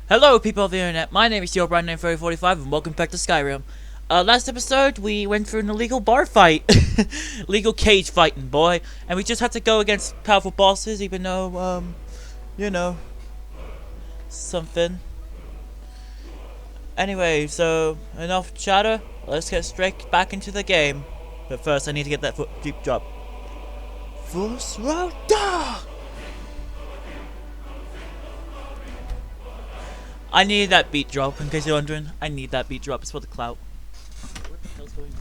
Hello people of the internet, my name is SteelBrian93045 and welcome back to Skyrim. Last episode we went through an illegal bar fight. Legal cage fighting, boy. And we just had to go against powerful bosses even though, you know, something. Anyway, so enough chatter, let's get straight back into the game. But first I need to get that foot deep drop. Force Roda! I need that beat drop, in case you're wondering. I need that beat drop, it's for the clout. What the hell's going on?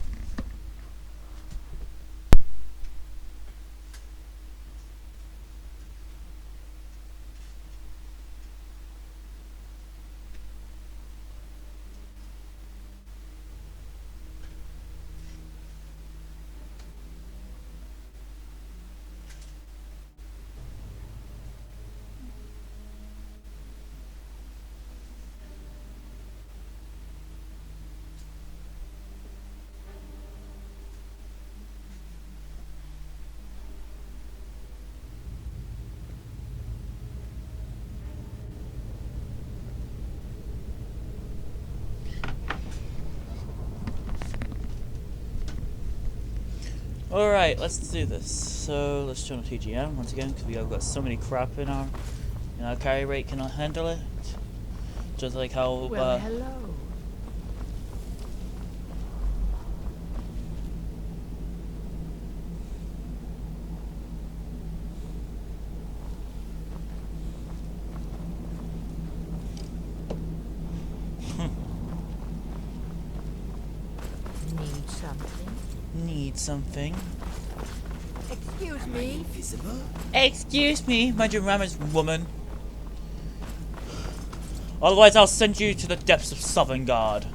Alright, let's do this. So, let's turn on TGM once again, because we have got so many crap in our carry rate cannot handle it. Just like how, Well, hello. Need something? need something. Excuse me? Visible? Excuse me, mind your manners, woman. Otherwise, I'll send you to the depths of Southern Guard.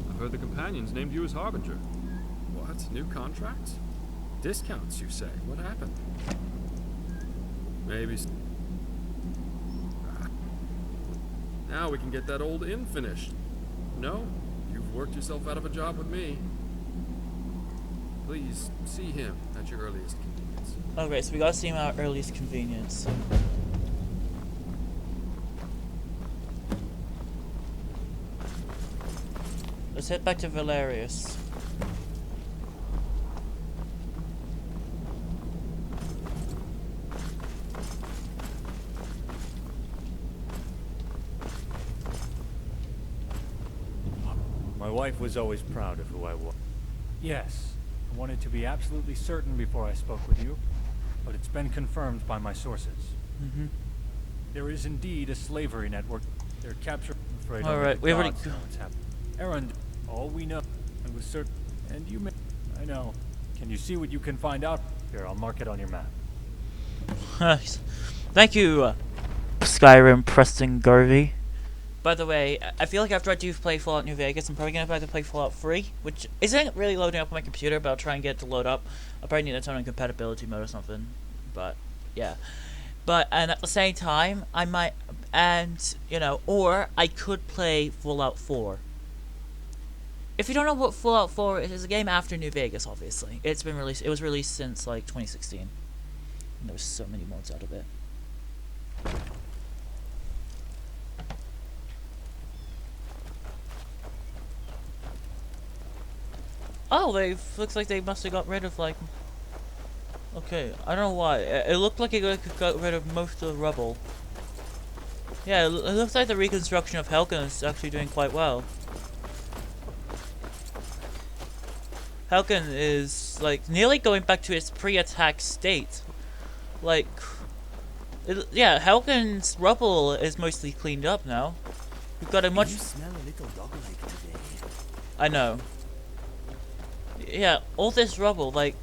I've heard the companions named you as Harbinger. What? New contracts? Discounts, you say? What happened? Maybe... Now we can get that old inn finished. No? You've worked yourself out of a job with me. Please, see him at your earliest convenience. Okay, so we gotta see him at our earliest convenience. Let's head back to Valerius. My wife was always proud of who I was. Yes, I wanted to be absolutely certain before I spoke with you, but it's been confirmed by my sources. There is indeed a slavery network. They're captured. Afraid All only right, the we already gods know what's happening. Erend, all we know, and with certain, and you may. I know. Can you see what you can find out? Here, I'll mark it on your map. Thank you, Skyrim Preston Garvey. By the way, I feel like after I do play Fallout New Vegas, I'm probably gonna have to play Fallout 3, which isn't really loading up on my computer, but I'll try and get it to load up. I'll probably need to turn on compatibility mode or something. But yeah. And at the same time, I might, and you know, or I could play Fallout 4. If you don't know what Fallout 4 is, it's a game after New Vegas. Obviously, it's been released. It was released since like 2016. And there's so many mods out of it. Oh, looks like they must have got rid of like. Okay, I don't know why. It looked like it got rid of most of the rubble. Yeah, it looks like the reconstruction of Helgen is actually doing quite well. Helgen is like nearly going back to its pre-attack state. Like, yeah, Helgen's rubble is mostly cleaned up now. We've got a much. You smell a little dog-like today. I know. Yeah, all this rubble, like,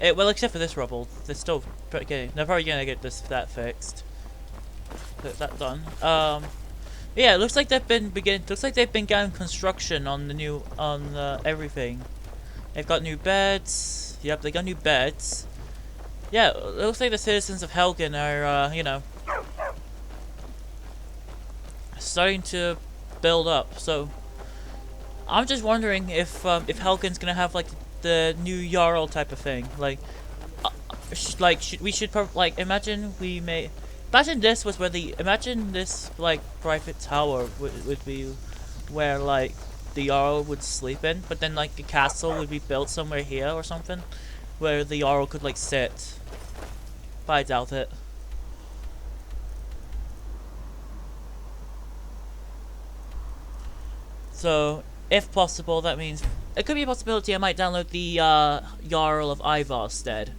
well, except for this rubble, they're still getting. They're probably gonna get that fixed. That done. Yeah, it looks like they've been getting construction on the new everything. They've got new beds. Yep, they got new beds. Yeah, it looks like the citizens of Helgen are, you know, starting to build up. So. I'm just wondering if Helgen's gonna have like the new Jarl type of thing, like we should probably like imagine we may Imagine this was where the imagine this like private tower would be where like the Jarl would sleep in, but then like a castle would be built somewhere here or something where the Jarl could like sit. But I doubt it. So if possible, that means it could be a possibility I might download the Jarl of Ivarstead.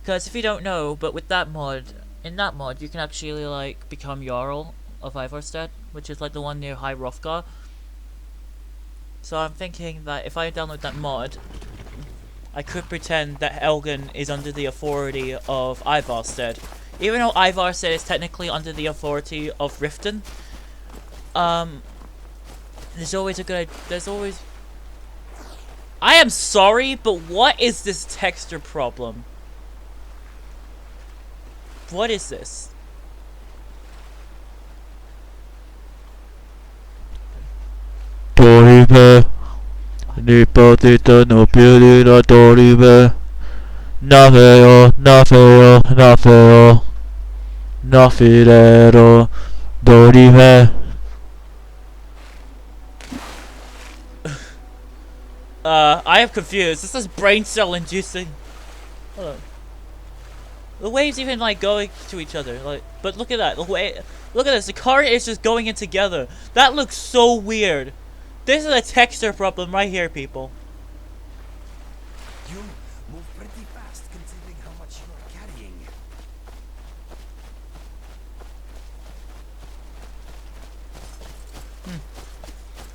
Because if you don't know, but with that mod, in that mod, you can actually like become Jarl of Ivarstead, which is like the one near High Hrothgar. So I'm thinking that if I download that mod, I could pretend that Helgen is under the authority of Ivarstead. Even though Ivarstead is technically under the authority of Riften, there's always a good, there's always... I am sorry, but what is this texture problem? What is this? Doribe, nipotito no pirina Doribe, nafeo, nafeo, nafeo, nafilero, Doribe. I am confused. This is brain cell inducing. Hold on. The waves even like going to each other, like, but look at that. The way, look at this. The car is just going in together. That looks so weird. This is a texture problem right here, people. You move pretty fast considering how much you are carrying.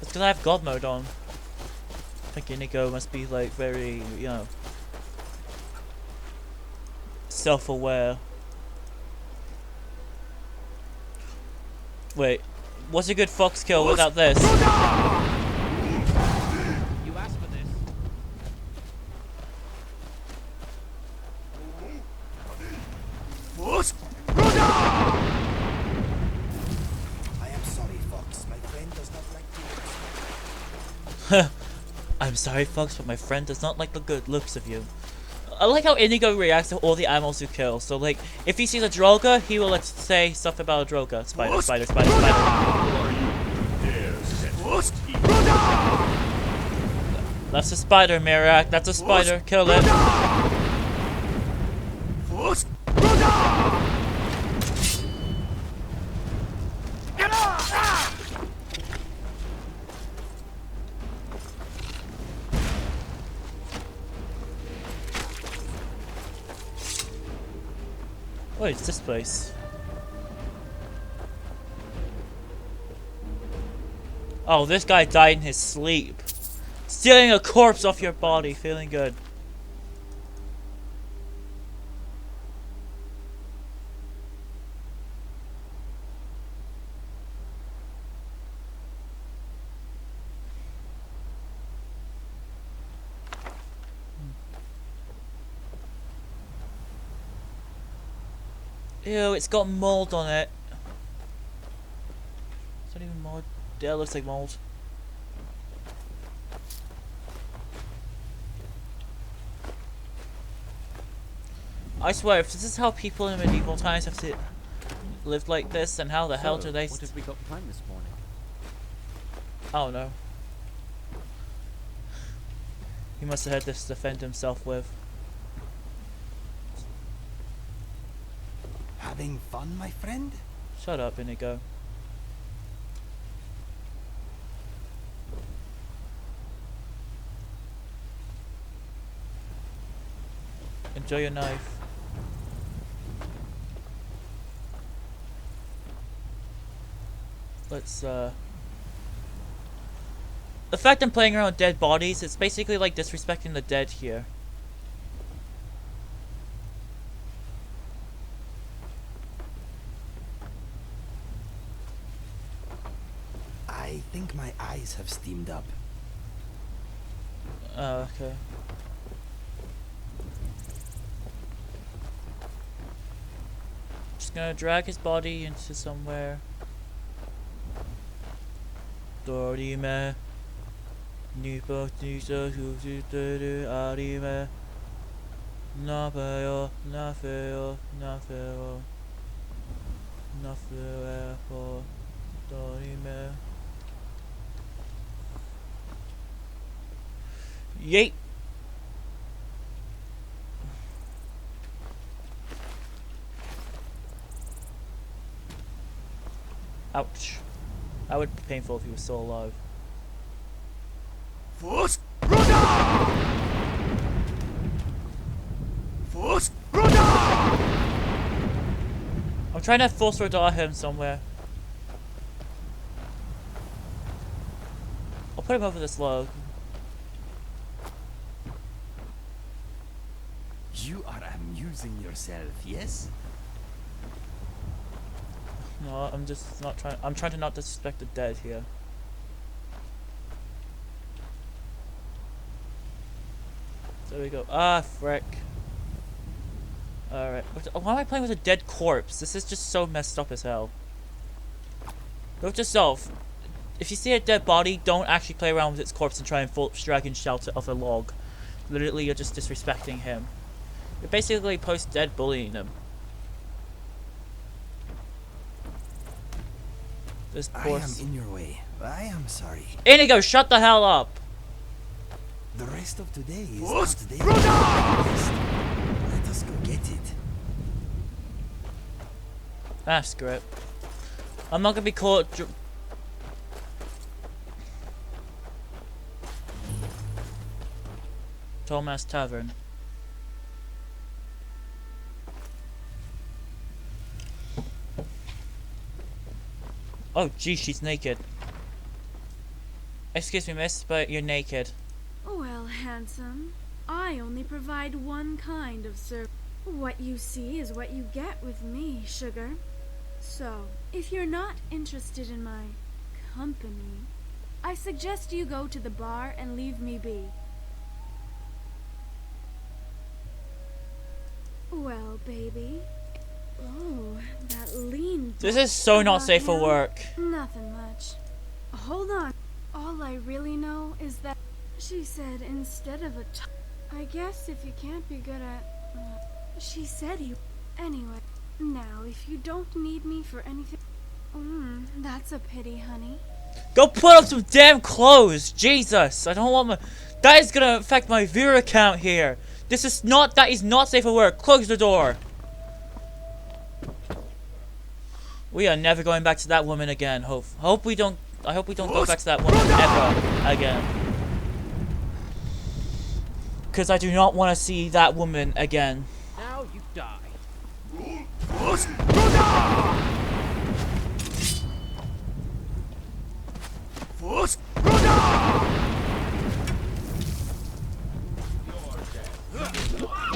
It's because I have God mode on. I think Inigo must be like very, you know, self-aware. Wait, what's a good fox kill without this? You asked for this. I am sorry, Fox. My friend does not like you. I'm sorry, folks, but my friend does not like the good looks of you. I like how Inigo reacts to all the animals who kill. So, like, if he sees a Droga, he will let's say stuff about a Droga. Spider, spider, spider, spider. That's a spider, Mirak. That's a spider. Kill it. What is this place? Oh, this guy died in his sleep. Stealing a corpse off your body, feeling good. Ew, it's got mold on it. Is that even mold? Yeah, it looks like mold. I swear, if this is how people in medieval times have to live like this, then how the hell do they... What have we got planned this morning? I don't know. He must have had this to defend himself with. Having fun, my friend? Shut up, Inigo. Enjoy your knife. Let's, The fact I'm playing around with dead bodies, it's basically like disrespecting the dead here. I think my eyes have steamed up. Oh, okay. Just gonna drag his body into somewhere. Dorime. Nipo Nisa Husu Arime. Nafeo, Nafeo, Nafeo. Nothing for Dorime. Yeet! Ouch. That would be painful if he was still alive. Force Roda! Force Roda! I'm trying to force Rodar him somewhere. I'll put him over this log. You are amusing yourself, yes? No, I'm just not trying. I'm trying to not disrespect the dead here. There we go. Ah, frick. Alright. Why am I playing with a dead corpse? This is just so messed up as hell. Note to yourself. If you see a dead body, don't actually play around with its corpse and try and drag and shout it off a log. Literally, you're just disrespecting him. You're basically post-dead bullying him. This poor... I am in your way. I am sorry. Inigo, shut the hell up! The rest of today is not the day. Let us go get it. Ah, screw it. I'm not gonna be caught... Thomas Tavern. Oh, gee, she's naked. Excuse me, miss, but you're naked. Well, handsome, I only provide one kind of service. What you see is what you get with me, sugar. So, if you're not interested in my company, I suggest you go to the bar and leave me be. Well, baby. Oh, that lean... This is so not about safe for him? work. Nothing much. Hold on. All I really know is that she said instead of a I guess if you can't be good at... she said you... Anyway, now if you don't need me for anything... that's a pity, honey. Go put up some damn clothes! Jesus! I don't want my... That is gonna affect my viewer count here! This is not... That is not safe for work! Close the door! We are never going back to that woman again. Hope we don't... I hope we don't go back to that woman ever again. Because I do not want to see that woman again. Now you die. Force Roda! Force Roda!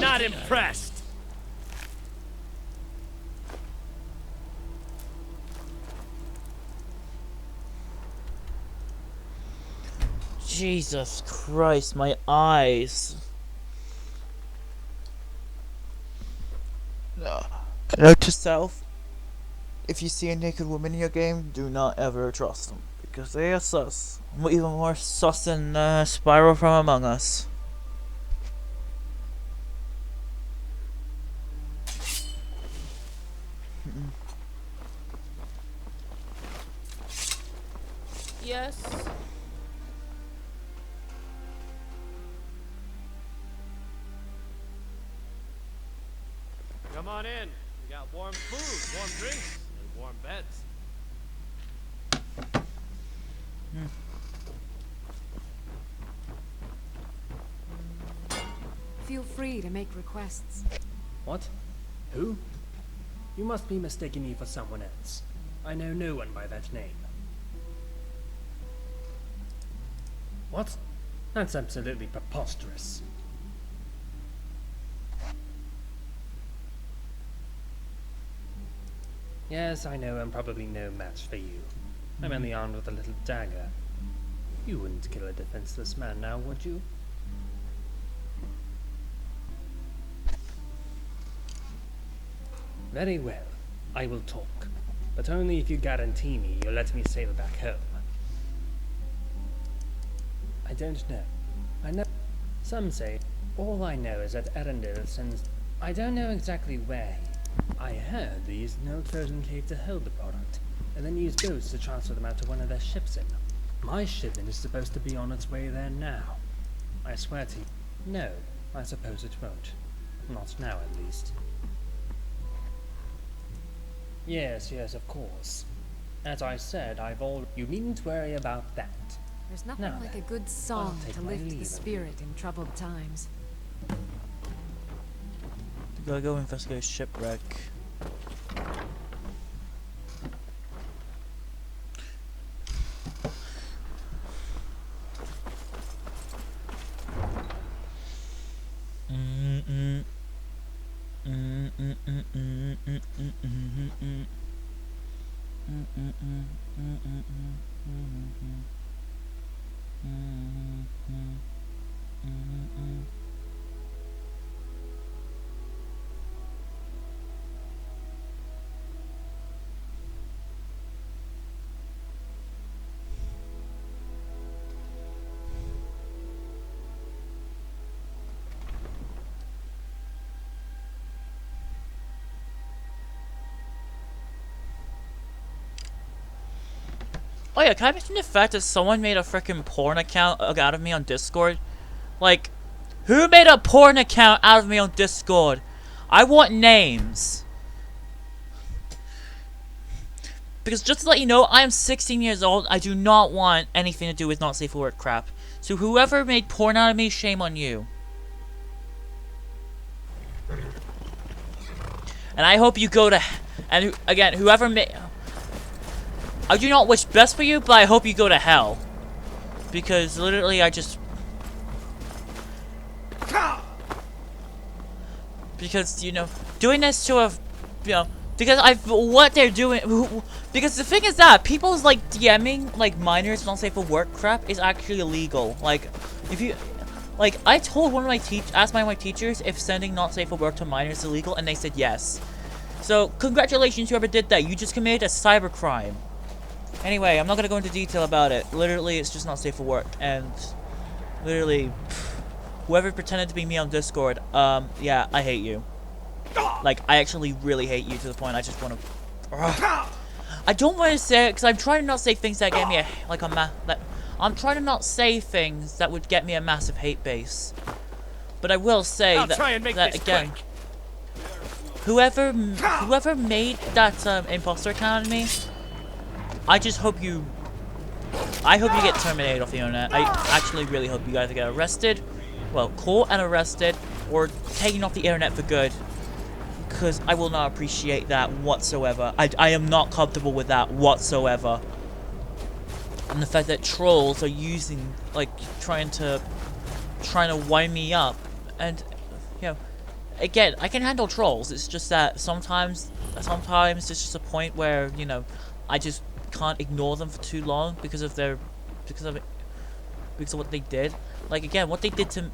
Not impressed. Jesus Christ, my eyes. Note to self, if you see a naked woman in your game, do not ever trust them. Because they are sus. Even more sus than Spiral from Among Us. Yes. Come on in. We got warm food, warm drinks, and warm beds. Feel free to make requests. What? Who? You must be mistaking me for someone else. I know no one by that name. What? That's absolutely preposterous. Yes, I know I'm probably no match for you. I'm only armed with a little dagger. You wouldn't kill a defenseless man now, would you? Very well. I will talk. But only if you guarantee me you'll let me sail back home. I don't know. I know. Some say. All I know is that Erendil sends... I don't know exactly where I heard they used an old frozen cave to hold the product, and then used boats to transfer them out to one of their ships in. My shipment is supposed to be on its way there now. I swear to you, no, I suppose it won't. Not now, at least. Yes, of course. As I said, You needn't worry about that. There's nothing Now like then, a good song take to my lift leave the of you. spirit in troubled times. Gotta go investigate shipwreck. Oh yeah, can I mention the fact that someone made a freaking porn account out of me on Discord? Like, who made a porn account out of me on Discord? I want names. Because just to let you know, I am 16 years old. I do not want anything to do with not safe for work crap. So whoever made porn out of me, shame on you. And I hope you go to... And again, whoever made... I do not wish best for you, but I hope you go to hell. Because literally I just... Because, you know, doing this to a... You know, because what they're doing... Because the thing is that people's, like, DMing, like, minors not safe for work crap is actually illegal. Like, if you... Like, I told one of my asked one of my teachers if sending not safe for work to minors is illegal, and they said yes. So, congratulations whoever did that. You just committed a cybercrime. Anyway, I'm not gonna go into detail about it. Literally, it's just not safe for work. And, literally, whoever pretended to be me on Discord, yeah, I hate you. Like, I actually really hate you to the point I just want to... I don't want to say it, because I'm trying to not say things that get me I'm trying to not say things that would get me a massive hate base. But I will say that again, whoever made that imposter account on me, I just hope you get terminated off the internet. I actually really hope you guys get arrested, well, caught and arrested, or taken off the internet for good. Because I will not appreciate that whatsoever. I am not comfortable with that whatsoever. And the fact that trolls are using, like, trying to wind me up, and, you know, again, I can handle trolls. It's just that sometimes it's just a point where, you know, I just can't ignore them for too long because of what they did. Like, again, what they did to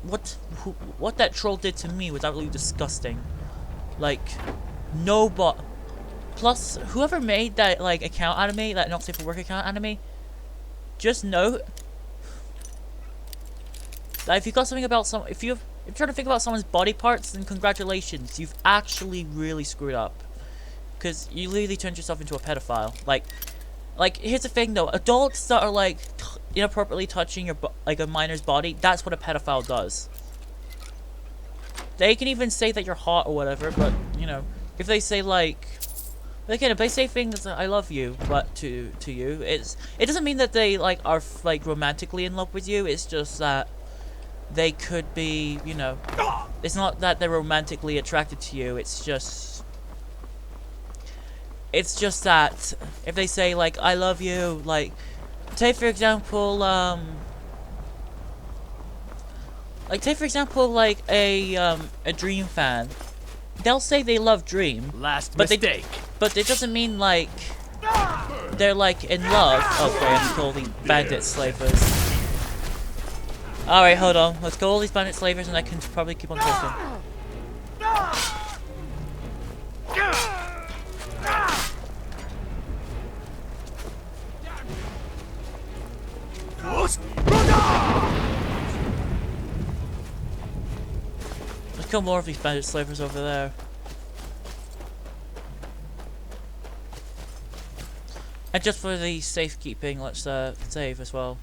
what that troll did to me was absolutely disgusting. Like, plus whoever made that, like, account out of me, that not safe for work account out of me, just know that if you got something about if you're trying to think about someone's body parts, then congratulations, you've actually really screwed up. Because you literally turned yourself into a pedophile. Like, here's the thing though, adults that are, like, inappropriately touching like a minor's body, that's what a pedophile does. They can even say that you're hot or whatever, but, you know, if they say, like, again, if they say things that I love you, but to you, it doesn't mean that they, like, are, like, romantically in love with you. It's just that they could be, you know, it's not that they're romantically attracted to you. It's just that if they say, like, I love you, like, take for example, like a Dream fan. They'll say they love Dream. But it doesn't mean, like, they're, like, in love. Okay, I'm call these bandit slavers. Alright, hold on. Let's go all these bandit slavers and I can probably keep on talking. Let's kill more of these bandit slavers over there. And just for the safekeeping, let's save as well.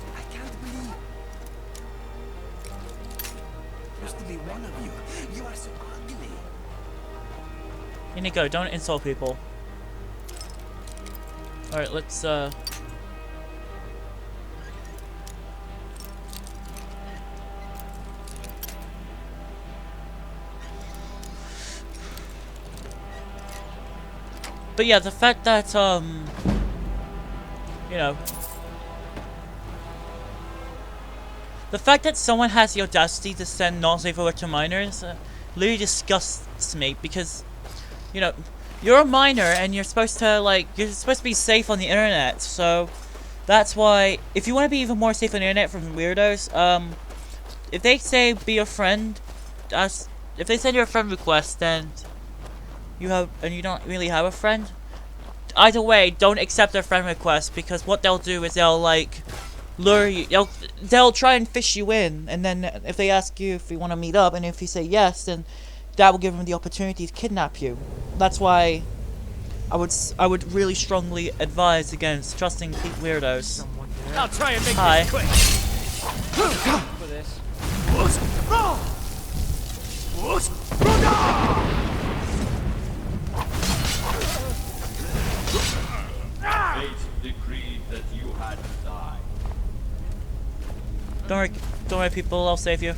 I can't believe. Used to be one of you. You are so ugly. Inigo, don't insult people. Alright, let's But yeah, the fact that, you know, the fact that someone has the audacity to send non-safe alert to minors literally disgusts me, because, you know, you're a minor and you're supposed to, like, you're supposed to be safe on the internet, so that's why, if you want to be even more safe on the internet from weirdos, if they say be a friend, if they send you a friend request, then you don't really have a friend, either way, don't accept their friend request, because what they'll do is they'll, like, lure you, they'll try and fish you in, and then if they ask you if you want to meet up, and if you say yes, then that will give them the opportunity to kidnap you. That's why I would really strongly advise against trusting weirdos. I'll try and make Hi. this quick. For this. Fate decreed that you had to die. Don't worry, people. I'll save you.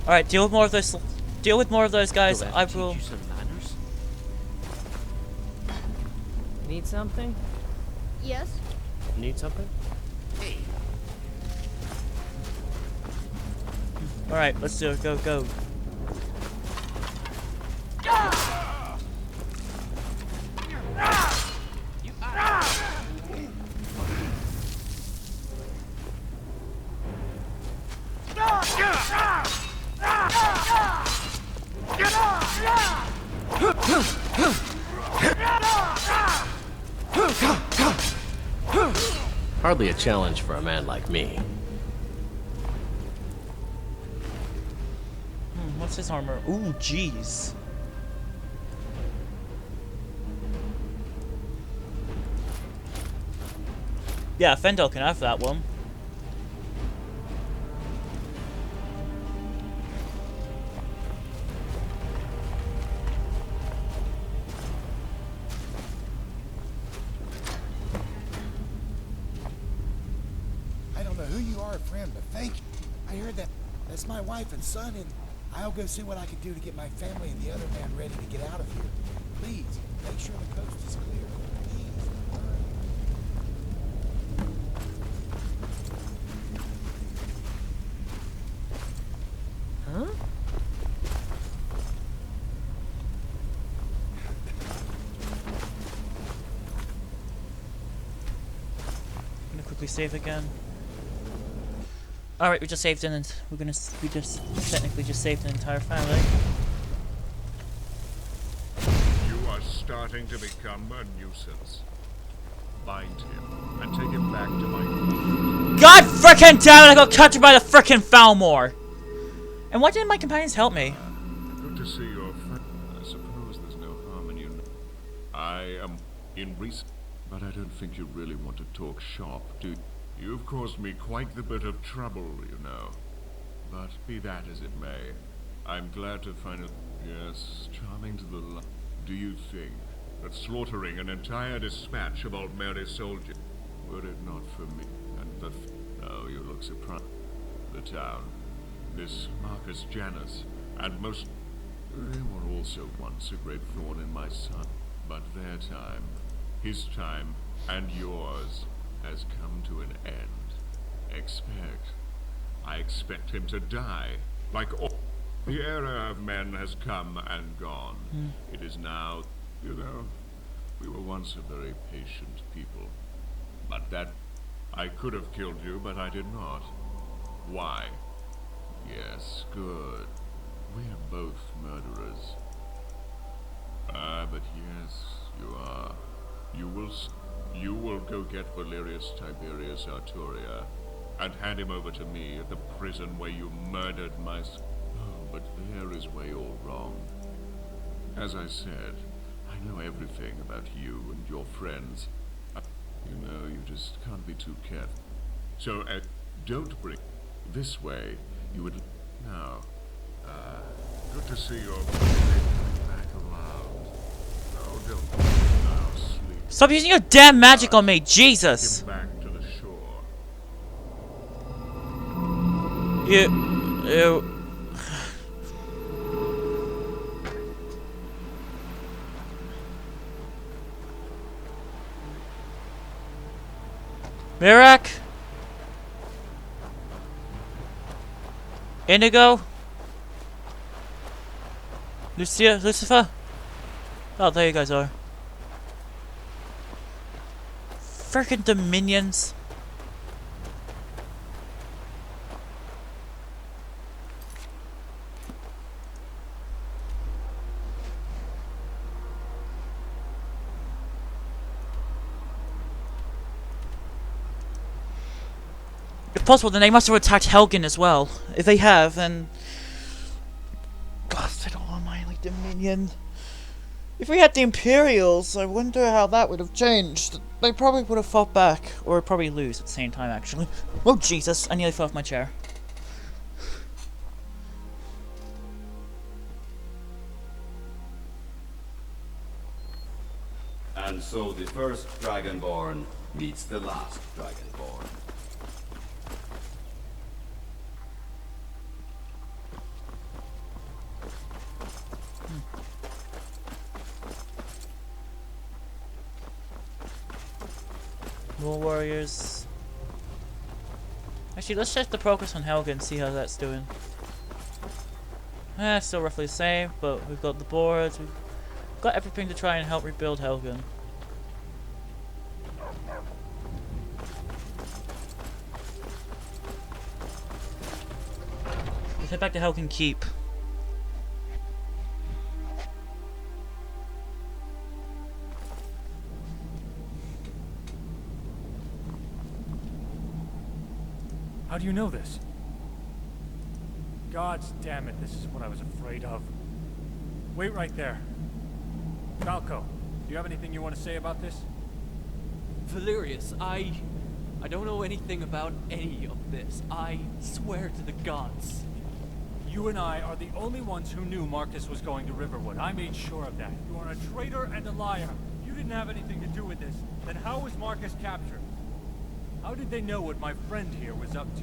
All right, deal with more of those. Deal with more of those guys. I will. Teach you some manners. Need something? Yes? Need something? All right, let's do it. Go, go. Hardly a challenge for a man like me. What's his armor? Ooh, jeez. Yeah, Fendel can have that one. I don't know who you are, friend, but thank you. I heard that that's my wife and son, and I'll go see what I can do to get my family and the other man ready to get out of here. Please, make sure the coast is clear. Please, hurry. Huh? I'm gonna quickly save again. Alright, we just saved we just technically just saved an entire family. You are starting to become a nuisance. Find him and take him back to my... God frickin' damn it, I got captured by the frickin' Falmore! And why didn't my companions help me? Good to see your friend. I suppose there's no harm in you. I am in recent, but I don't think you really want to talk shop, do you? You've caused me quite the bit of trouble, you know. But be that as it may, I'm glad to find it. Yes, charming to the do you think at slaughtering an entire dispatch of old Mary's soldiers. Were it not for me and the... Oh, you look surprised. The town. This Marcus Janus, and most... They were also once a great thorn in my son. But their time, his time, and yours, has come to an end. I expect him to die, like all... The era of men has come and gone. It is now, you know, we were once a very patient people. But that... I could have killed you, but I did not. Why? Yes, good. We are both murderers. But yes, you are. You will go get Valerius Tiberius Arturia and hand him over to me at the prison where you murdered my... Oh, but there is way all wrong. As I said, I know everything about you and your friends. You know, you just can't be too careful. So, don't bring... This way, you would... Now, good to see your back around. Oh, don't now sleep. Stop using your damn magic on me, Jesus! Get back to the shore. You... Mirak? Indigo? Lucifer? Oh, there you guys are. Frickin' Dominions. If possible, then they must have attacked Helgen as well. If they have, then... Bastard almighty Dominion. If we had the Imperials, I wonder how that would have changed. They probably would have fought back, or probably lose at the same time, actually. Oh, Jesus, I nearly fell off my chair. And so the first Dragonborn meets the last Dragonborn. More warriors. Actually, let's check the progress on Helgen, see how that's doing. Still roughly the same, but we've got the boards, we've got everything to try and help rebuild Helgen. Let's head back to Helgen Keep. How do you know this? Gods damn it, this is what I was afraid of. Wait right there. Falco, do you have anything you want to say about this? Valerius, I don't know anything about any of this. I swear to the gods. You and I are the only ones who knew Marcus was going to Riverwood. I made sure of that. You are a traitor and a liar. You didn't have anything to do with this. Then how was Marcus captured? How did they know what my friend here was up to?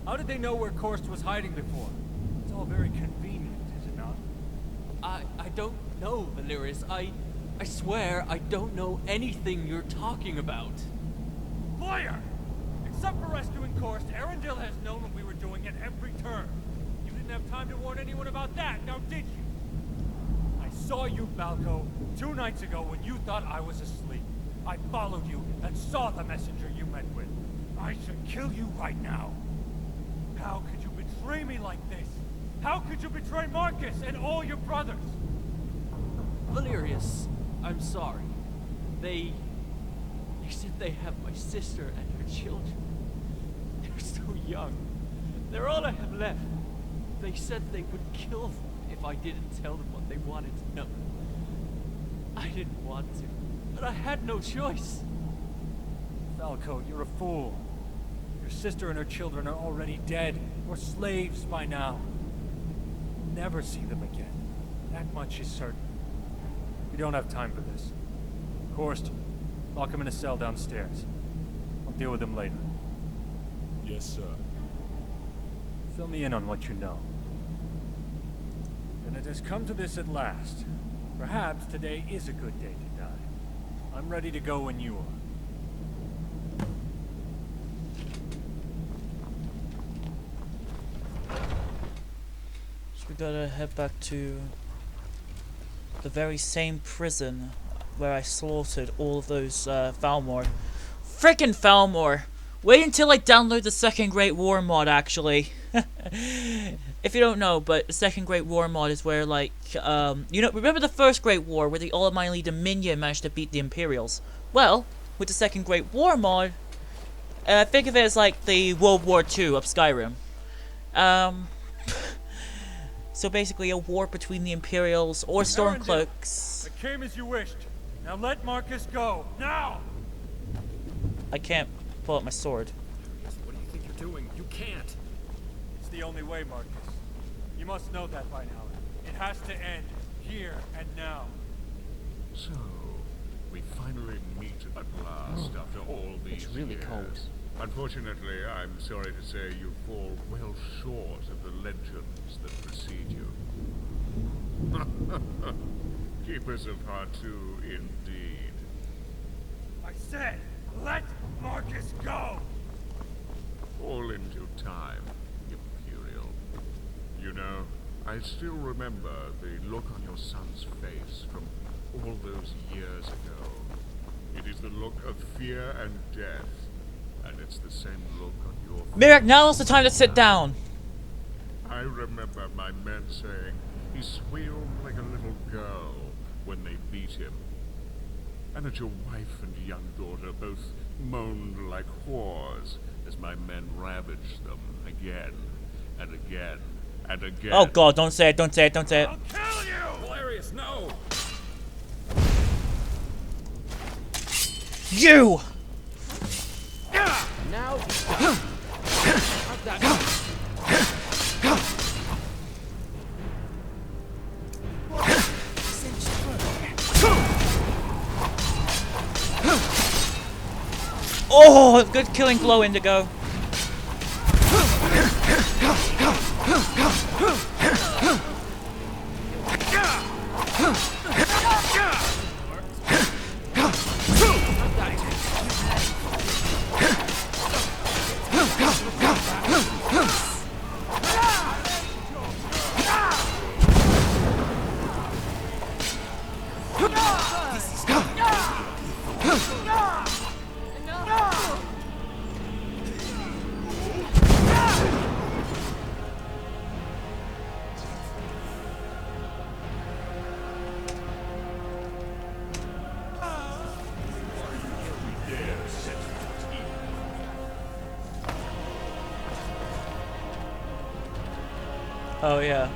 How did they know where Korst was hiding before? It's all very convenient, is it not? I don't know, Valerius. I swear I don't know anything you're talking about. Liar! Except for rescuing Korst, Arundel has known what we were doing at every turn. You didn't have time to warn anyone about that, now did you? I saw you, Falco, 2 nights ago when you thought I was asleep. I followed you and saw the messenger you met with. I should kill you right now. How could you betray me like this? How could you betray Marcus and all your brothers? Valerius, I'm sorry. They said they have my sister and her children. They're so young. They're all I have left. They said they would kill them if I didn't tell them what they wanted to know. I didn't want to, but I had no choice. Falco, you're a fool. Your sister and her children are already dead, or slaves by now. You'll never see them again. That much is certain. We don't have time for this. Korst, lock him in a cell downstairs. I'll deal with him later. Yes, sir. Fill me in on what you know. Then it has come to this at last. Perhaps today is a good day to die. I'm ready to go when you are. So we gotta head back to the very same prison where I slaughtered all of those Falmor. Frickin' Falmor! Wait until I download the Second Great War mod, actually. If you don't know, but the Second Great War mod is where, like, you know, remember the First Great War where the Almighty Dominion managed to beat the Imperials? Well, with the Second Great War mod, think of it as like the World War II of Skyrim. So basically a war between the Imperials or Stormcloaks. It came as you wished. Now let Marcus go. Now! I can't pull out my sword. What do you think you're doing? You can't. It's the only way, Marcus. You must know that by now. It has to end here and now. So, we finally meet at last after all these It's really years. cold. Unfortunately, I'm sorry to say you fall well short of the legends that precede you. Keepers of Hartu, indeed. I said, let Marcus go! All in due time, Imperial. You know, I still remember the look on your son's face from all those years ago. It is the look of fear and death, and it's the same look on your face. Merrick, now's the time to sit down! I remember my men saying he squealed like a little girl when they beat him, and that your wife and young daughter both moaned like whores as my men ravaged them again and again and again. Oh god, don't say it, don't say it, don't say it. I'll kill you! Valerius, no! You! Now Oh, good killing blow, Indigo. Oh yeah.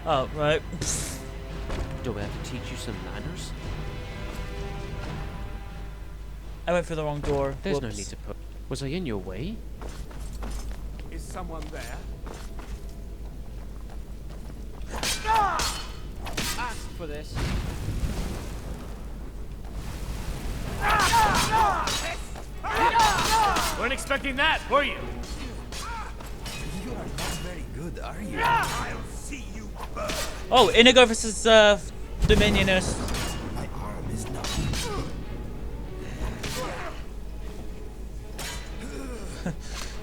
Oh, right. do I have to teach you some manners? I went through the wrong door. There's Whoops. no need to put. Was I in your way? Is someone there? Ask for this. Weren't expecting that, were you? You are not very good, are you? I'll see you burn. Oh, Indigo versus Dominionist. My arm is numb.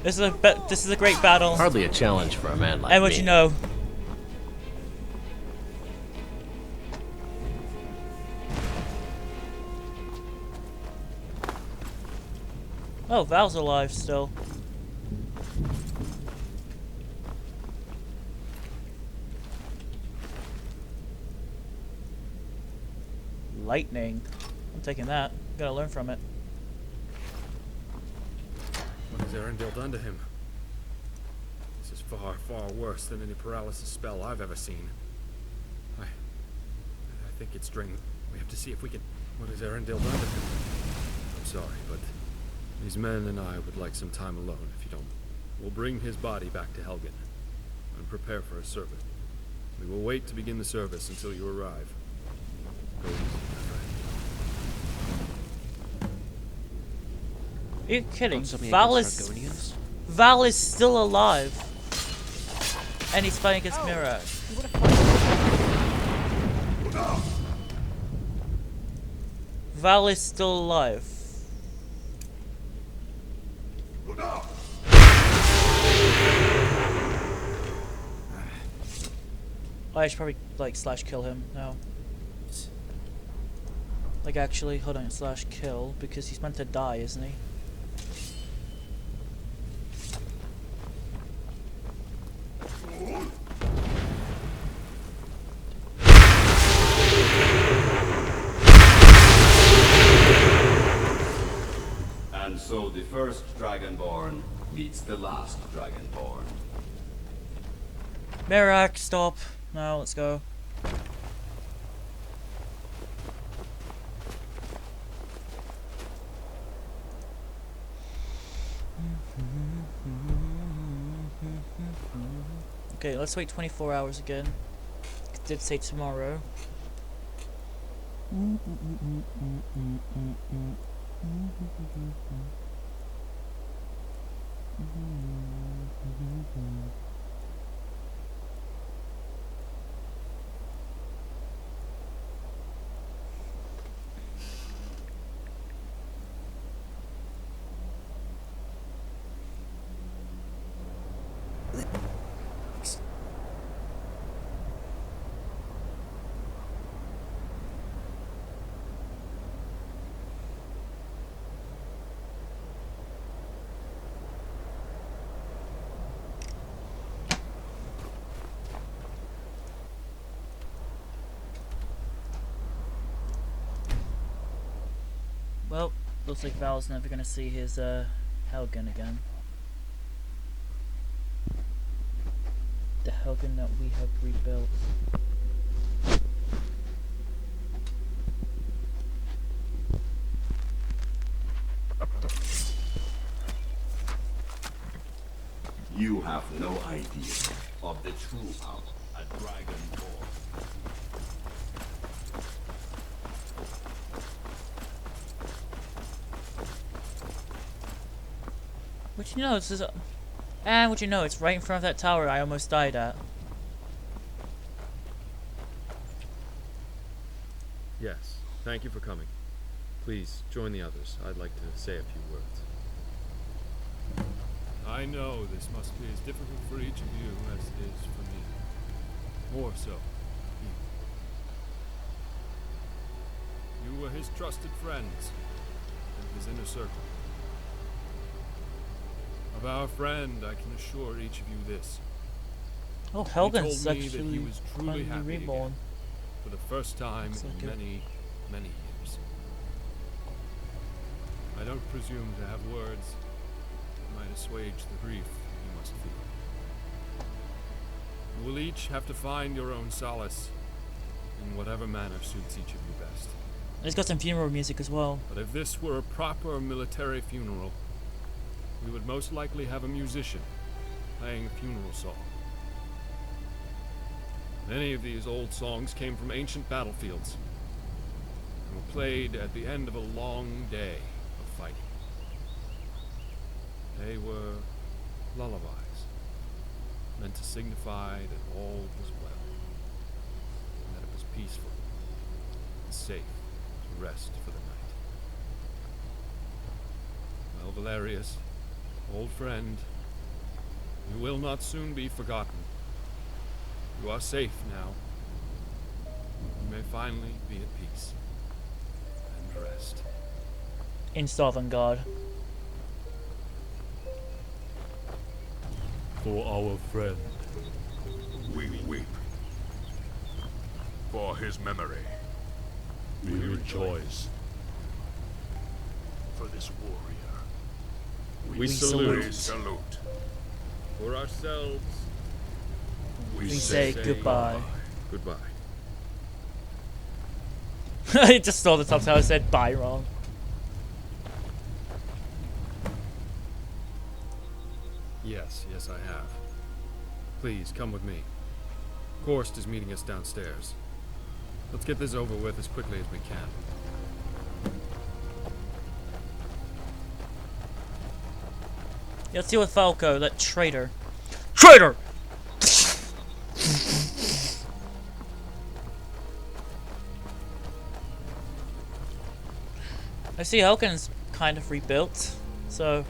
This is a great battle. Hardly a challenge for a man like And what me. you know. Oh, Val's alive still. Lightning. I'm taking that. Gotta learn from it. What has Arendelle done to him? This is far, far worse than any paralysis spell I've ever seen. I think it's drained. We have to see if we can... What has Arendelle done to him? I'm sorry, but these men and I would like some time alone, if you don't. We'll bring his body back to Helgen and prepare for a service. We will wait to begin the service until you arrive. Go easy, my friend. Are you kidding? Got something Val against is... Argonians? Val is still alive. And he's fighting against Mira. Val is still alive. I should probably, like, slash kill him now. Like, actually, hold on, slash kill, because he's meant to die, isn't he? And so the first Dragonborn meets the last Dragonborn. Merak, stop. Now, let's go. Okay, let's wait 24 hours again. It did say tomorrow. Well, looks like Val's never gonna see his Helgen again. The Helgen that we have rebuilt. You have no idea of the true power a Dragonborn. What you know, this is and what you know, it's right in front of that tower I almost died at. Yes, thank you for coming. Please, join the others. I'd like to say a few words. I know this must be as difficult for each of you as it is for me. More so. You were his trusted friends and his inner circle. Of our friend, I can assure each of you this. Oh, He Helgen's told me that he actually was truly finally happy reborn. again, for the first time Looks in like it. many, many years. I don't presume to have words that might assuage the grief you must feel. You will each have to find your own solace in whatever manner suits each of you best. It's got some funeral music as well. But if this were a proper military funeral, we would most likely have a musician playing a funeral song. Many of these old songs came from ancient battlefields and were played at the end of a long day of fighting. They were lullabies, meant to signify that all was well, and that it was peaceful and safe to rest for the night. Well, Valerius, old friend, you will not soon be forgotten. You are safe now. You may finally be at peace and rest. In Sovngarde. For our friend. We weep. For his memory. We rejoice. For this warrior. We salute. We salute. For ourselves, We say goodbye. Goodbye. I just saw the top tower said bye wrong. Yes, yes I have. Please, come with me. Korst is meeting us downstairs. Let's get this over with as quickly as we can. Yeah, let's deal with Falco, that traitor. Traitor! I see Helgen's kind of rebuilt, so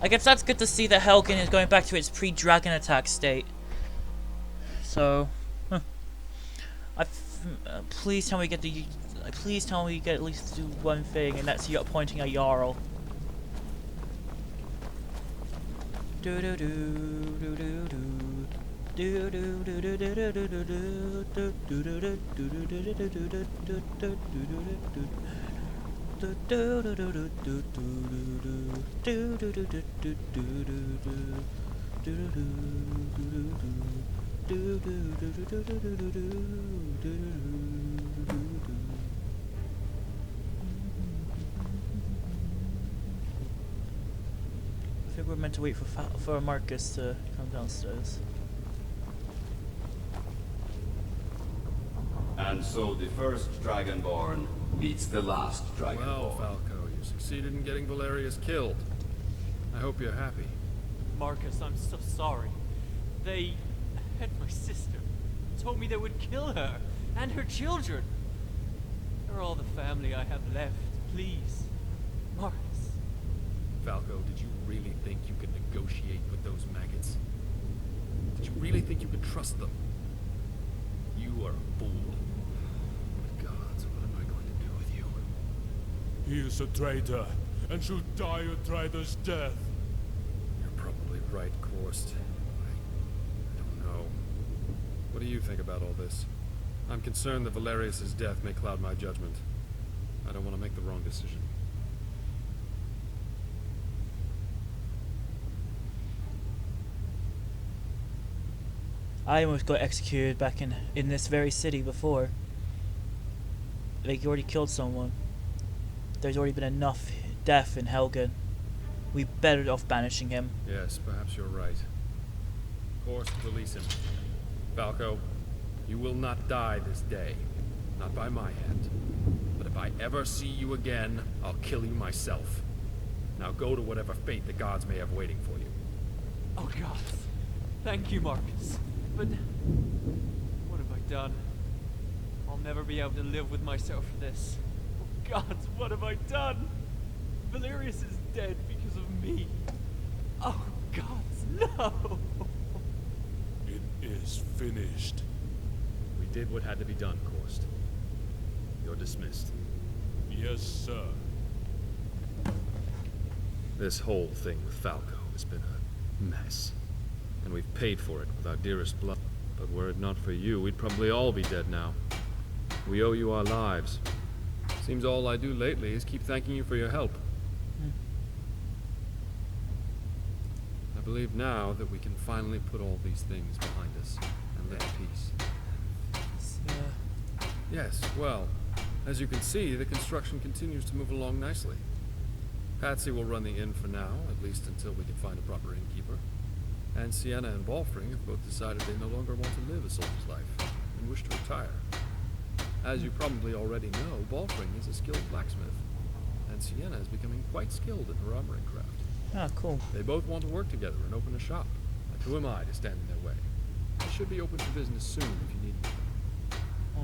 I guess that's good to see that Helgen is going back to its pre-dragon attack state. So, please tell me we get the. Please tell me we get at least do one thing, and that's you appointing a Jarl. Do do do do do do. Do do do do do do do do do do do do I think we're meant to wait for Marcus to come downstairs. And so the first Dragonborn meets the last Dragonborn. Well, Falco, you succeeded in getting Valerius killed. I hope you're happy. Marcus, I'm so sorry. They had my sister. Told me they would kill her and her children. They're all the family I have left. Please, Marcus. Falco, did you really think you could negotiate with those maggots? Did you really think you could trust them? You are a fool. Good gods, what am I going to do with you? He is a traitor, and should die a traitor's death. You're probably right, Korst. I don't know. What do you think about all this? I'm concerned that Valerius' death may cloud my judgment. I don't want to make the wrong decision. I almost got executed back in this very city before. Like, you already killed someone. There's already been enough death in Helgen. We better off banishing him. Yes, perhaps you're right. Korst, release him. Falco, you will not die this day. Not by my hand. But if I ever see you again, I'll kill you myself. Now go to whatever fate the gods may have waiting for you. Oh gods. Thank you, Marcus. But what have I done? I'll never be able to live with myself for this. Oh gods, what have I done? Valerius is dead because of me. Oh gods, no! It is finished. We did what had to be done, Korst. You're dismissed. Yes, sir. This whole thing with Falco has been a mess. And we've paid for it with our dearest blood. But were it not for you, we'd probably all be dead now. We owe you our lives. Seems all I do lately is keep thanking you for your help. I believe now that we can finally put all these things behind us and live in peace. Yes, well, as you can see, the construction continues to move along nicely. Patsy will run the inn for now, at least until we can find a proper innkeeper. And Sienna and Balfring have both decided they no longer want to live a soldier's life and wish to retire. As you probably already know, Balfring is a skilled blacksmith, and Sienna is becoming quite skilled in her armoring craft. Ah, cool. They both want to work together and open a shop. But who am I to stand in their way? They should be open for business soon if you need them.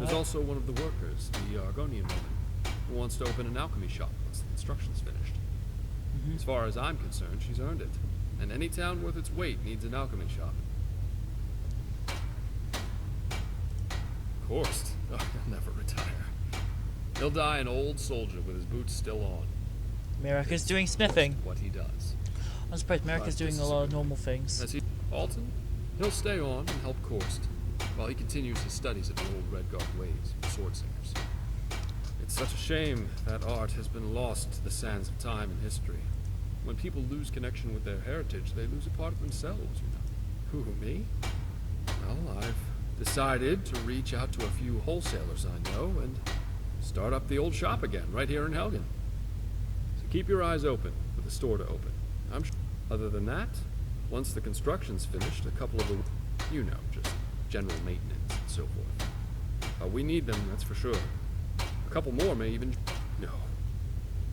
There's also one of the workers, the Argonian woman, who wants to open an alchemy shop once the construction's finished. As far as I'm concerned, she's earned it. And any town worth its weight needs an alchemy shop. Korst, oh, he'll never retire. He'll die an old soldier with his boots still on. Merrick doing smithing. What he does. I'm surprised Merrick doing a lot of normal things. As he, Alton, he'll stay on and help Korst, while he continues his studies of the old Red Guard ways of sword singers. It's such a shame that art has been lost to the sands of time and history. When people lose connection with their heritage, they lose a part of themselves, you know. Who, me? Well, I've decided to reach out to a few wholesalers I know and start up the old shop again, right here in Helgen. So keep your eyes open for the store to open. I'm sure. Other than that, once the construction's finished, a couple of the, you know, just general maintenance so forth. We need them, that's for sure. A couple more may even... No.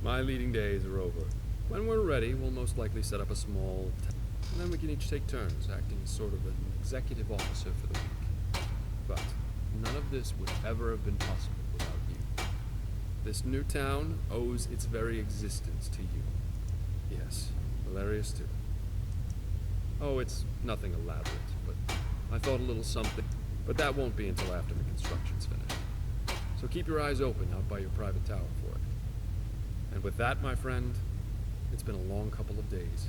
My leading days are over. When we're ready, we'll most likely set up a small... and then we can each take turns, acting as sort of an executive officer for the week. But none of this would ever have been possible without you. This new town owes its very existence to you. Yes, Valerius too. Oh, it's nothing elaborate, but I thought a little something. But that won't be until after the construction's finished. So keep your eyes open out by your private tower for it. And with that, my friend, it's been a long couple of days,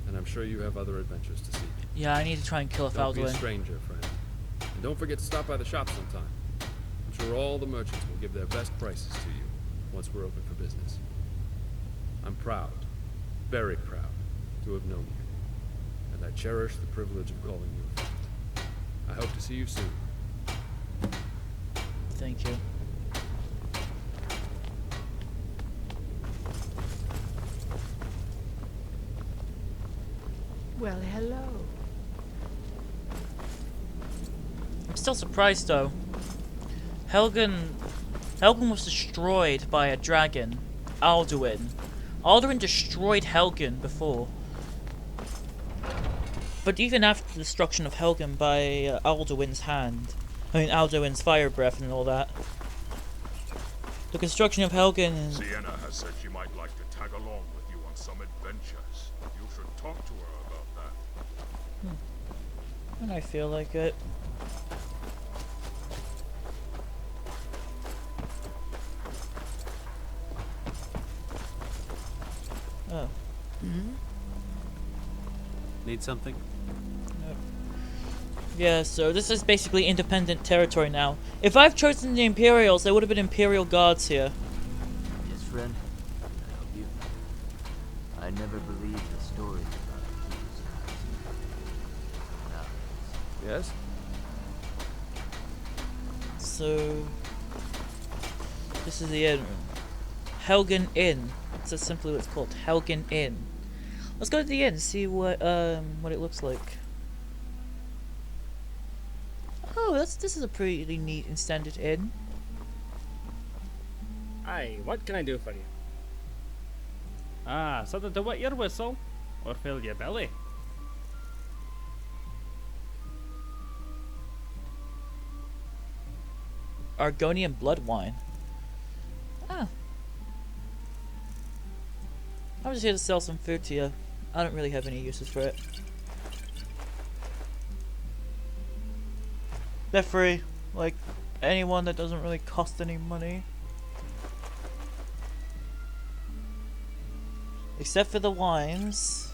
and I'm sure you have other adventures to seek. Yeah, I need to try and kill a Don't be a Falduin. stranger, friend. And don't forget to stop by the shop sometime. I'm sure all the merchants will give their best prices to you once we're open for business. I'm proud, very proud, to have known you, and I cherish the privilege of calling you a friend. I hope to see you soon. Thank you. Well, hello. I'm still surprised though. Helgen was destroyed by a dragon, Alduin. Alduin destroyed Helgen before. But even after the destruction of Helgen by Alduin's hand, Alduin's fire breath and all that, the construction of Helgen... Sienna has said she might like to tag along with you on some adventures. You should talk to her about that. When I feel like it. Oh. Need something? Nope. Yeah, so this is basically independent territory now. If I've chosen the Imperials, there would have been Imperial guards here. Yes, friend. I hope you. I never believed the stories about the Now, Yes? So this is the inn. Helgen Inn. That's simply what it's called. Helgen Inn. Let's go to the inn, see what it looks like. Oh, this is a pretty neat and standard inn. Hi, what can I do for you? Ah, something to wet your whistle, or fill your belly. Argonian blood wine. Ah. I'm just here to sell some food to you. I don't really have any uses for it. They're free. Like, anyone that doesn't really cost any money. Except for the wines.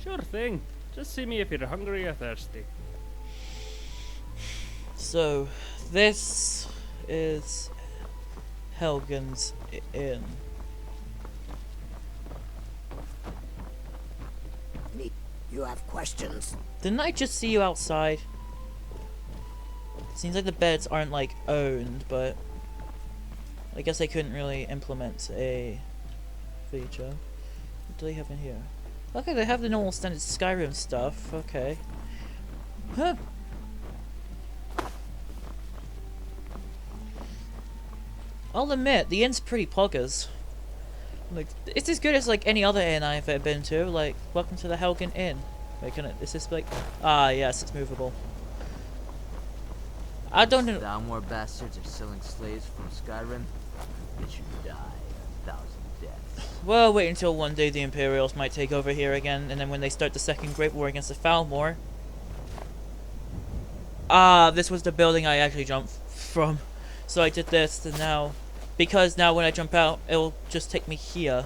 Sure thing. Just see me if you're hungry or thirsty. So, this is Helgen's Inn. You have questions? Didn't I just see you outside? Seems like the beds aren't like owned, but I guess they couldn't really implement a feature. What do they have in here? Okay, they have the normal standard Skyrim stuff. Okay. Huh. I'll admit, the inn's pretty poggers. Like, it's as good as like any other inn I've ever been to. Like, welcome to the Helgen Inn. Wait, can it? Is this like? Ah, yes, it's movable. I don't know. Thou more bastards are selling slaves from Skyrim. They should die a thousand deaths. Well, wait until one day the Imperials might take over here again, and then when they start the Second Great War against the Falmor. Ah, this was the building I actually jumped from. So I did this, and now, because now when I jump out, it'll just take me here.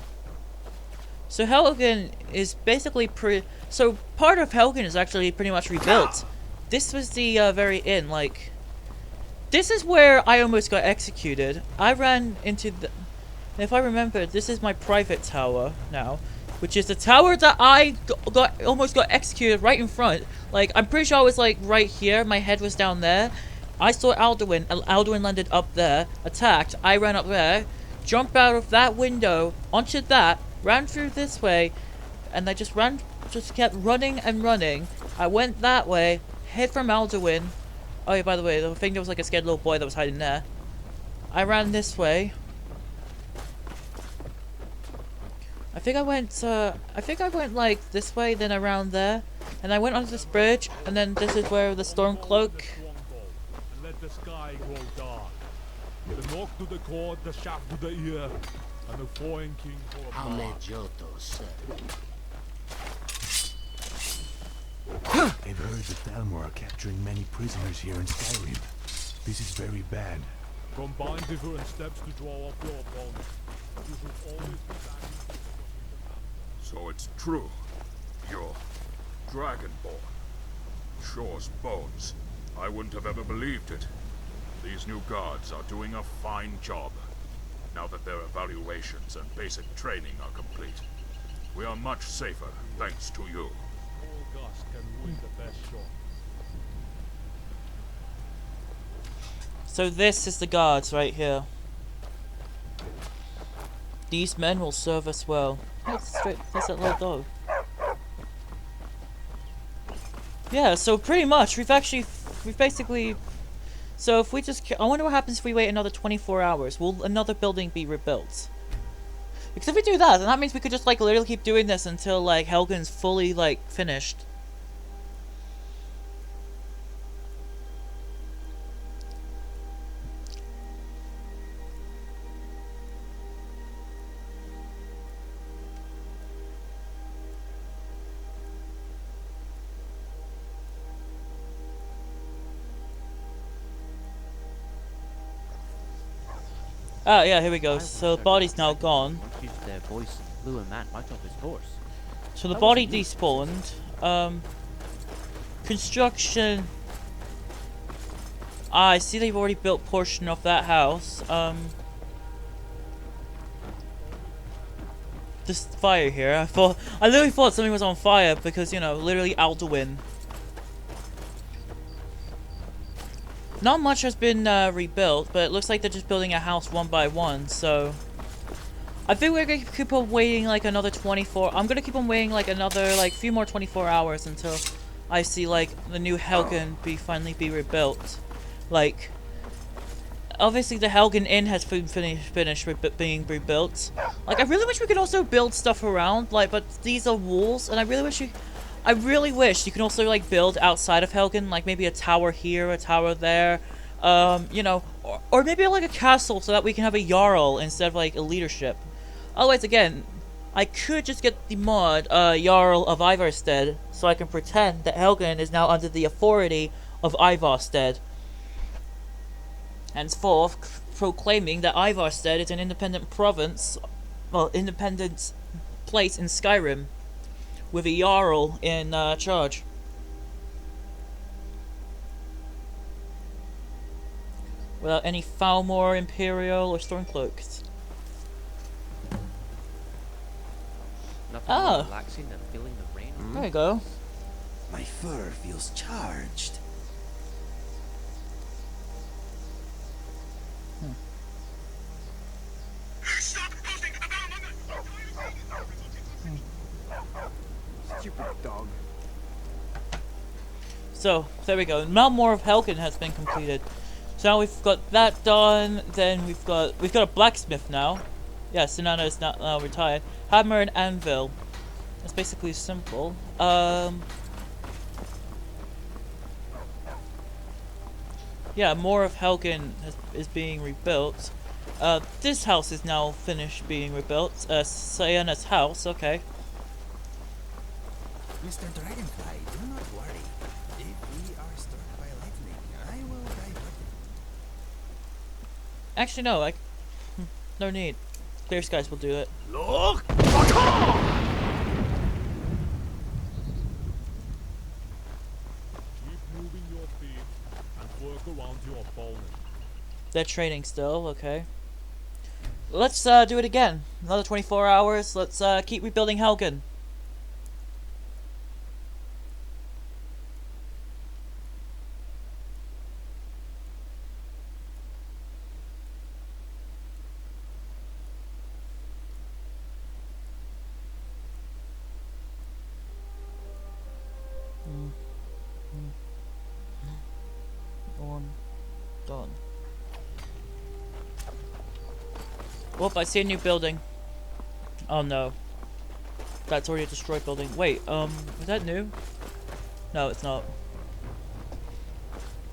So Helgen is basically so part of Helgen is actually pretty much rebuilt. This was the very inn, like, this is where I almost got executed. I ran into the, if I remember, this is my private tower now. which is the tower that I almost got executed right in front. Like, I'm pretty sure I was like right here. My head was down there. I saw Alduin. Alduin landed up there, attacked. I ran up there, jumped out of that window onto that, ran through this way, and I just kept running and running. I went that way, hid from Alduin. Oh yeah, by the way, the thing there was like a scared little boy that was hiding there. I ran this way. I think I went like this way, then around there, and I went onto this bridge, and then this is where the Stormcloak. And let the sky grow dark. The knock to the cord, the shaft to the ear, and the foreign king for a mark. I've heard the Thalmor are capturing many prisoners here in Skyrim. This is very bad. Combine different steps to draw off your opponent. You should always be back. So it's true. You're Dragonborn. Shore's bones. I wouldn't have ever believed it. These new guards are doing a fine job. Now that their evaluations and basic training are complete. We are much safer, thanks to you. All Gus can win the best shot. So this is the guards right here. These men will serve us well. That's that little dog. Yeah, so pretty much we've basically. So if we just, I wonder what happens if we wait another 24 hours. Will another building be rebuilt? Because if we do that, then that means we could just like literally keep doing this until like Helgen's fully like finished. Oh yeah, here we go. So the body's now gone. Their voice and blew a man right off his horse. So the body despawned. Construction. I see they've already built portion of that house. This fire here. I literally thought something was on fire because, you know, literally Alduin. Not much has been rebuilt, but it looks like they're just building a house one by one, so... I think we're gonna keep on waiting like another 24... I'm gonna keep on waiting like another, like, few more 24 hours until I see, like, the new Helgen finally be rebuilt. Like... Obviously the Helgen Inn has been finished being rebuilt. Like, I really wish we could also build stuff around, like, but these are walls, and I really wish you can also like build outside of Helgen, like maybe a tower here, a tower there, you know, or maybe like a castle so that we can have a Jarl instead of like a leadership. Otherwise, again, I could just get the mod Jarl of Ivarstead so I can pretend that Helgen is now under the authority of Ivarstead. Henceforth, proclaiming that Ivarstead is an independent province, well, independent place in Skyrim. With a Jarl in charge. Without any Falmor, Imperial, or Stormcloaks. Nothing more relaxing than feeling the rain. There you go. My fur feels charged. Stupid dog. So, there we go. Now more of Helgen has been completed. So now we've got that done, then we've got a blacksmith now. Yeah, Sinana is now retired. Hammer and anvil. That's basically simple. Yeah, more of Helgen is being rebuilt. This house is now finished being rebuilt. Sienna's house, okay. Mr. Dragonfly, do not worry. If we are struck by lightning, I will divert it. Actually, no, no need. Clear Skies will do it. Look! Keep moving your feet and work around your opponent. They're training still, okay. let's do it again. Another 24 hours. Let's keep rebuilding Helgen. Done. Whoop, I see a new building. Oh no. That's already a destroyed building. Wait, is that new? No, it's not.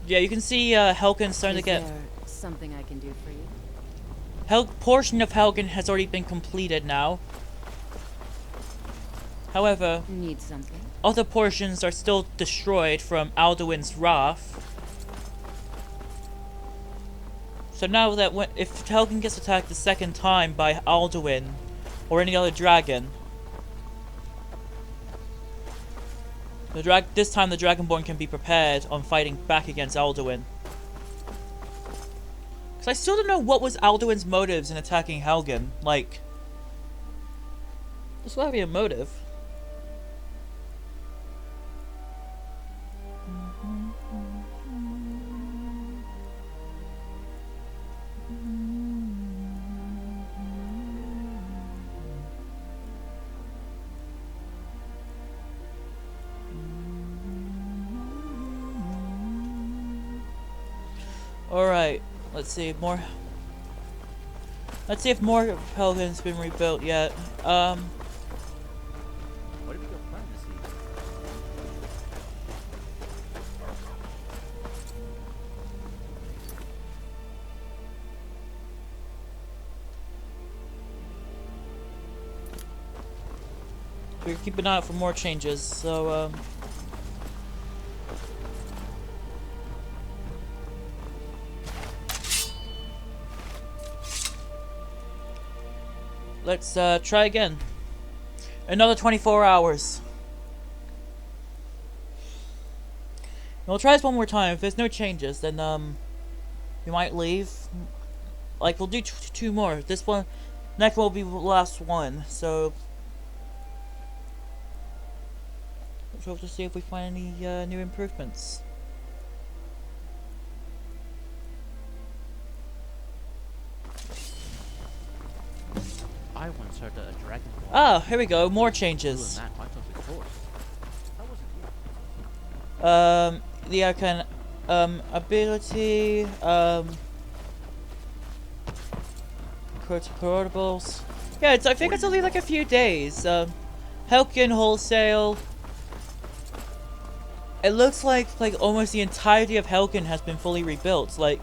Yeah, you can see Helgen starting to get... Is there something I can do for you? Portion of Helgen has already been completed now. However, need something? Other portions are still destroyed from Alduin's wrath. So now that if Helgen gets attacked the second time by Alduin or any other dragon, this time the Dragonborn can be prepared on fighting back against Alduin. Because I still don't know what was Alduin's motives in attacking Helgen. Like, there's gotta be a motive. Alright, let's see, more... Let's see if more of Helgen's been rebuilt yet. What have you got planned this evening? We're keeping an eye out for more changes, so, let's try again. Another 24 hours. We'll try this one more time. If there's no changes, then we might leave. Like, we'll do two more. This one, next one will be the last one. So let's hope to see if we find any new improvements. I once heard that a dragon. Ah, here we go. More changes. The icon, ability, portables. Yeah, I think it's only like a few days. Helgen wholesale. It looks like almost the entirety of Helgen has been fully rebuilt. Like,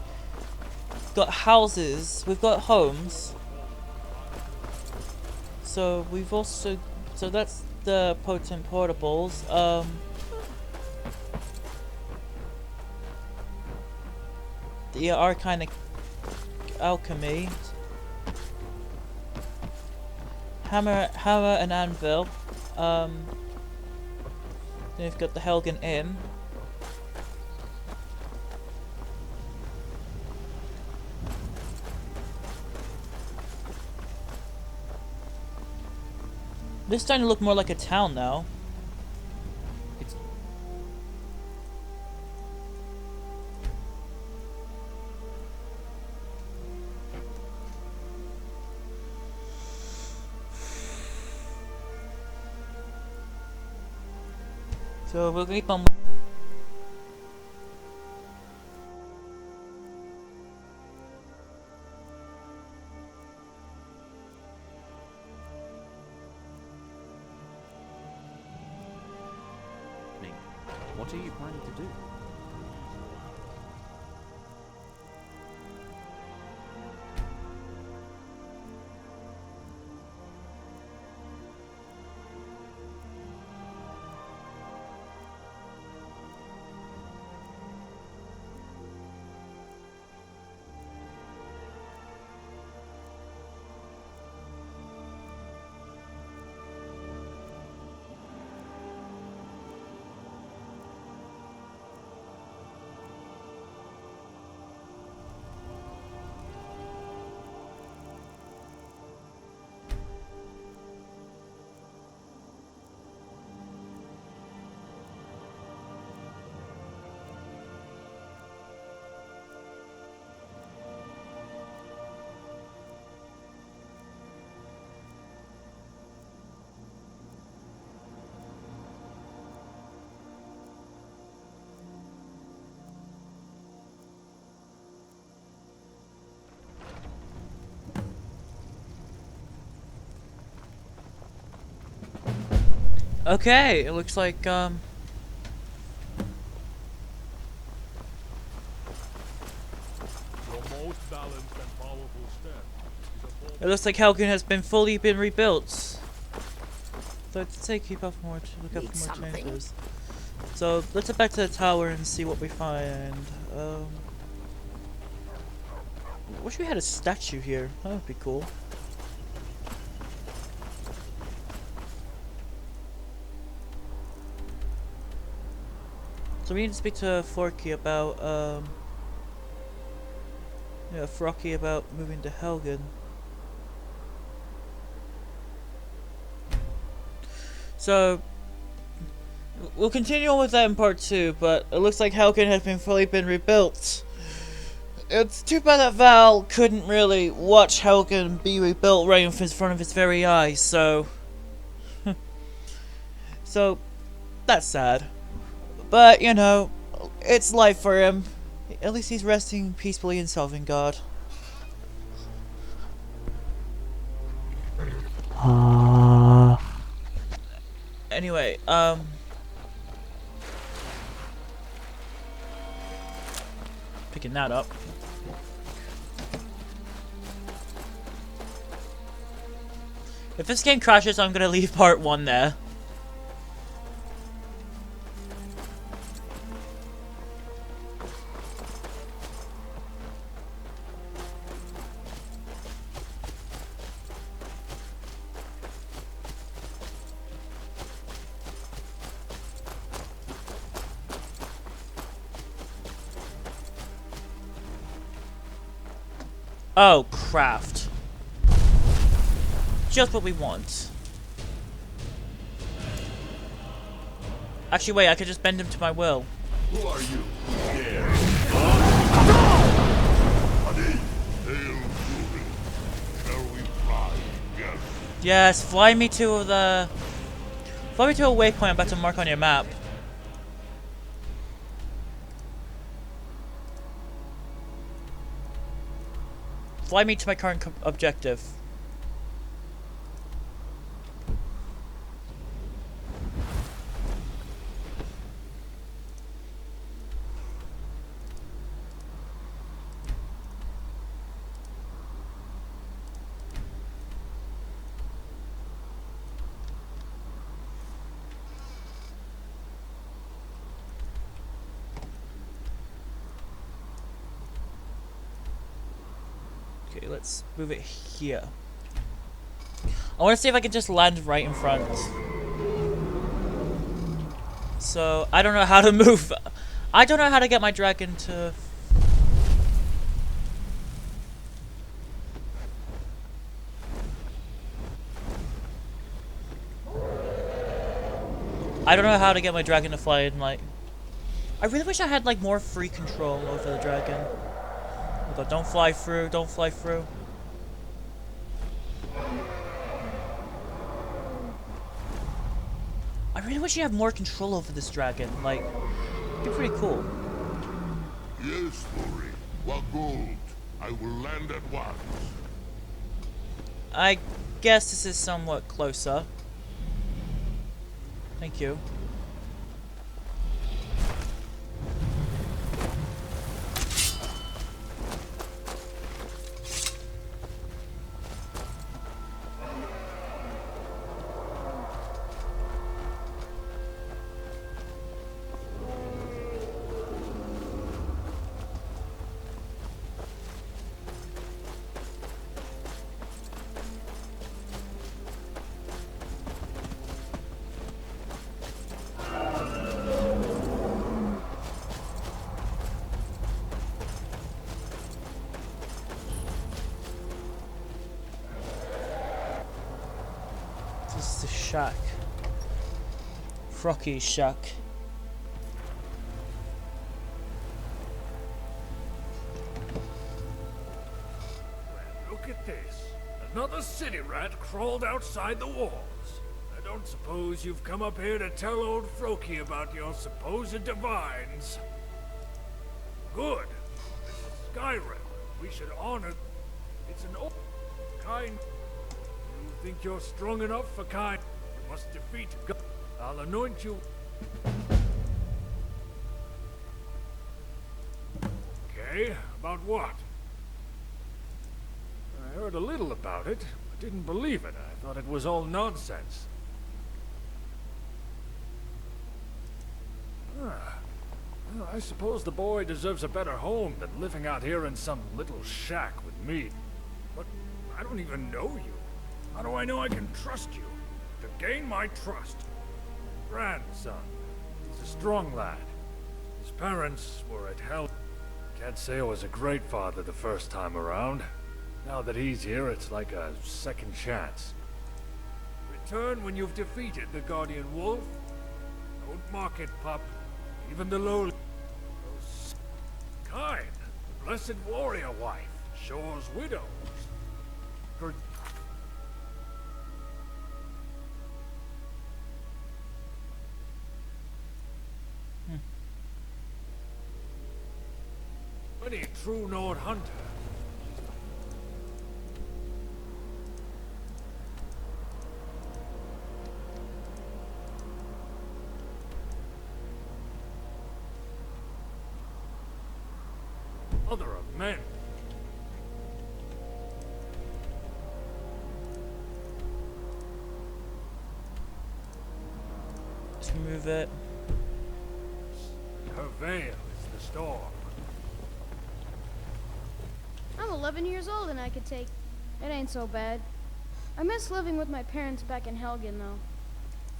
got houses, we've got homes. So we've also, so that's the potent portables. The arcane alchemy, hammer and anvil. Then we've got the Helgen Inn. This is starting to look more like a town now. So we'll keep on. What are you planning to do? Okay, it looks like Your most balanced and powerful step is a it looks like Helgen has been fully rebuilt. So I'd say keep up more to look up for more changes. So let's head back to the tower and see what we find. Wish we had a statue here. That would be cool. So we need to speak to Forky about Frocky about moving to Helgen. So we'll continue on with that in part 2, but it looks like Helgen has been fully rebuilt. It's too bad that Val couldn't really watch Helgen be rebuilt right in front of his very eyes, so so that's sad. But you know, it's life for him. At least he's resting peacefully in Sovngarde. Anyway, picking that up. If this game crashes, I'm gonna leave part 1 there. Oh, craft. Just what we want. Actually, wait, I could just bend him to my will. Who are you? Yes, fly me to a waypoint I'm about to mark on your map. Fly me to my current objective. Okay, let's move it here. I want to see if I can just land right in front. So, I don't know how to move. I don't know how to get my dragon to... I don't know how to get my dragon to fly in, like... I really wish I had, like, more free control over the dragon. Oh god, don't fly through, don't fly through. I really wish you had more control over this dragon, like, it'd be pretty cool. Yes, Lori. What gold? I will land at once. I guess this is somewhat closer. Thank you. This is the shack. Frocky's shack. Look at this. Another city rat crawled outside the walls. I don't suppose you've come up here to tell old Froky about your supposed divines. Good. This is Skyrim. We should honor... It's an old... kind... You think you're strong enough for kind... You must defeat God. I'll anoint you. Okay, about what? I heard a little about it, but didn't believe it. I thought it was all nonsense. Well, I suppose the boy deserves a better home than living out here in some little shack with me. But I don't even know you. How do I know I can trust you? To gain my trust. Grandson. He's a strong lad. His parents were at Helgen. Can't say I was a great father the first time around. Now that he's here, it's like a second chance. Return when you've defeated the Guardian Wolf. Don't mock it, pup. Even the lowly... Those kind, blessed warrior wife, Shore's widow. Her... Any true Nord hunter. Mother of men. Let's remove it. Her veil is the storm. I'm 11 years old and I could take... It ain't so bad. I miss living with my parents back in Helgen, though.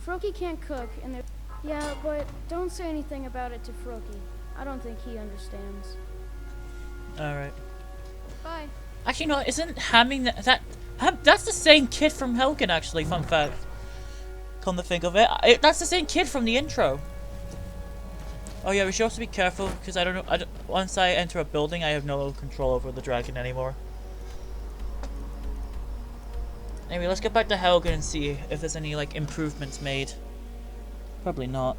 Froki can't cook, and they're... Yeah, but don't say anything about it to Froki. I don't think he understands. Alright. Bye. Actually, no, isn't Hamming that's the same kid from Helgen, actually, fun fact. Come to think of it. That's the same kid from the intro. Oh yeah, we should also be careful, because I don't know, once I enter a building, I have no control over the dragon anymore. Anyway, let's get back to Helgen and see if there's any, like, improvements made. Probably not.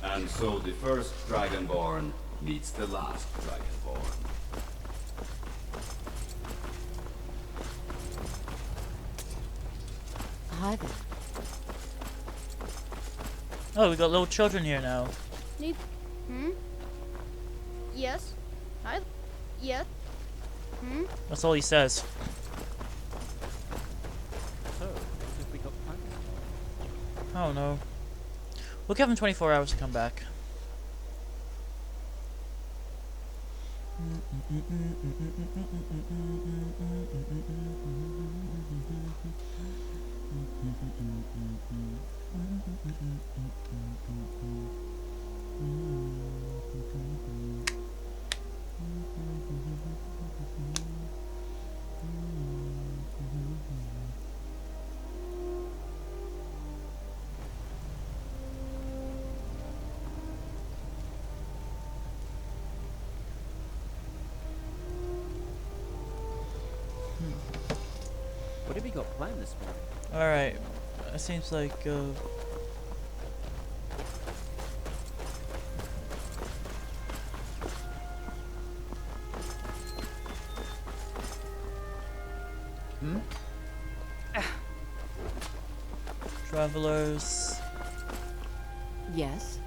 And so the first Dragonborn meets the last Dragonborn. Hi there. Oh, we got little children here now. Yes? Hi? Yes? That's all he says. So, what have we got planned? I don't know. We'll give him 24 hours to come back. What have we got planned this morning? Alright. It seems like, travelers. Yes?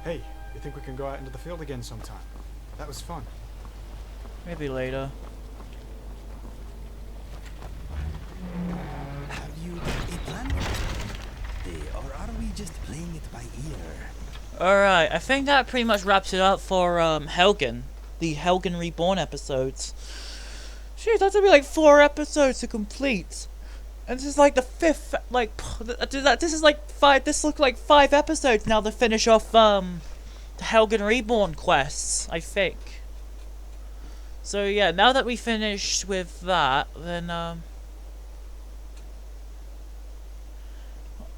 Hey, you think we can go out into the field again sometime? That was fun. Maybe later. Have you a plan? Or are we just playing it by ear? Alright, I think that pretty much wraps it up for Helgen. The Helgen Reborn episodes. Shit, that's gonna be like 4 episodes to complete. And this is like the 5th, like, this is like 5, this looked like 5 episodes now to finish off, the Helgen Reborn quests, I think. So yeah, now that we finished with that, then, I'm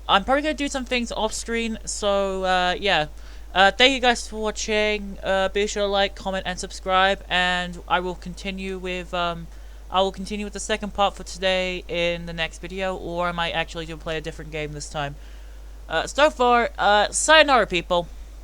probably gonna do some things off screen, so, yeah. Thank you guys for watching. Be sure to like, comment, and subscribe. And I will continue with the second part for today in the next video, or I might actually play a different game this time. So far, sayonara, people.